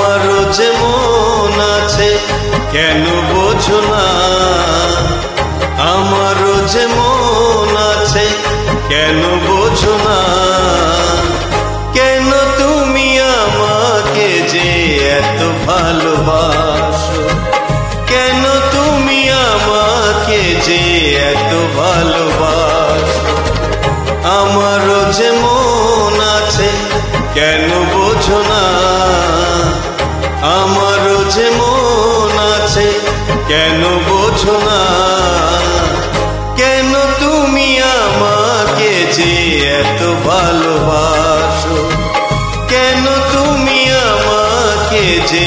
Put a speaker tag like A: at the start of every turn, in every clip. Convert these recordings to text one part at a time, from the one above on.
A: আমারও যে মন আছে কেন বোঝো না, আমারও যে মন আছে কেন বোঝো না। কেন তুমি আমাকে যে এত ভালোবাসো, কেন তুমি আমাকে যে এত ভালোবাসো। আমারও যে মন আছে কেন বোঝো না, আমারও যে মন আছে কেন বোঝো না। কেন তুমি আমাকে যে এত ভালোবাসো, কেন তুমি আমাকে যে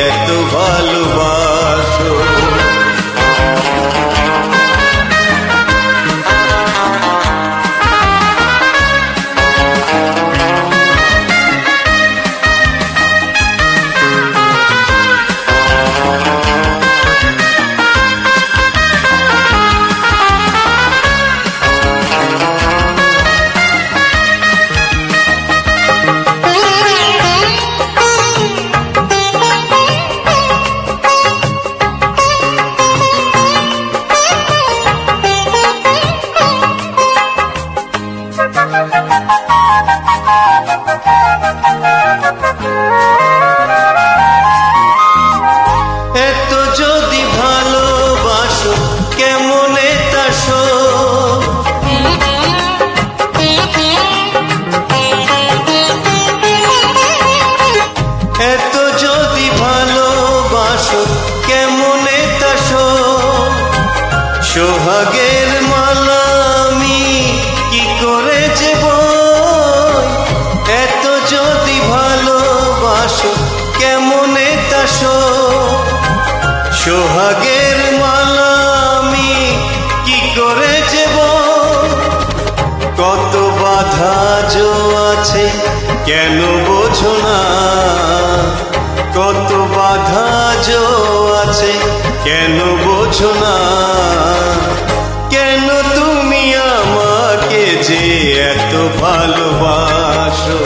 A: এত ভালোবাসো। এত যদি ভালোবাসো কেমনে তাসো, এত যদি ভালোবাসো কেমনে তাসো। সোহাগের মালা আমি কি করে যেব, এত যদি ভালোবাসো কেমনে তাসো। সোহাগের মালা আমি কি করে যেব, কত বাধা জো আছে কেন বোঝো না, কত বাধা জো আছে কেন বোঝো না। কেন তুমি আমাকে যে এত ভালোবাসো,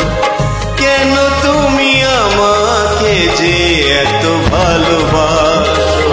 A: কেন তুমি আমাকে যে এত ভালোবাসো।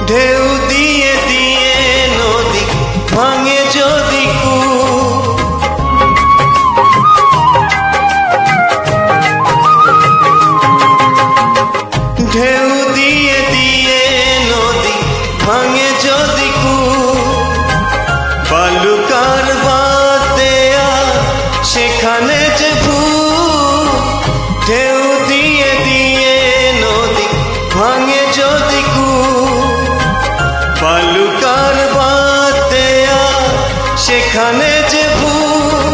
A: ঢেউ দিয়ে দিয়ে নদী ভাঙে যদি কূপ, ঢেউ দিয়ে দিয়ে নদী ভাঙে যদি কূপ। বালুকার বাতেয়া সেখানে যে ভূপ, ঢেউ দিয়ে দিয়ে নদী ভাঙে যদি কূপ। বালুকার বাতেয়া সেখানে যে ভূপ।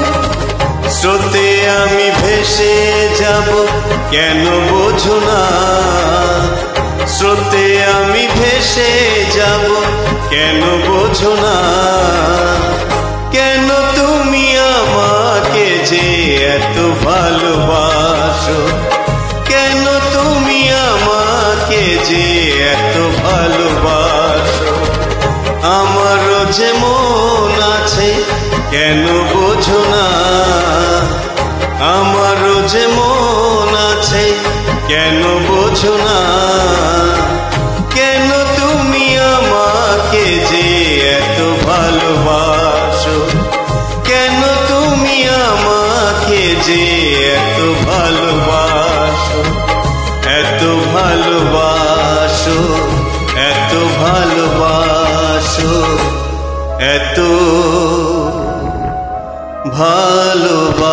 A: স্রোতে আমি ভেসে যাব কেন বোঝো না, স্রোতে আমি ভেসে যাব কেন বোঝো না। কেন তুমি আমাকে যে এত ভালোবাসো, কেন তুমি আমাকে যে এত ভালোবাসো। আমারও যে মন আছে কেন বোঝো না, আমারও যে মন আছে কেন বোঝো না। কেন তুমি আমাকে যে এত ভালোবাসো, কেন তুমি আমাকে যে এত ভালোবাসো। এত ভালোবাসো, এত ভালোবাসো, এত ভালোবাসো।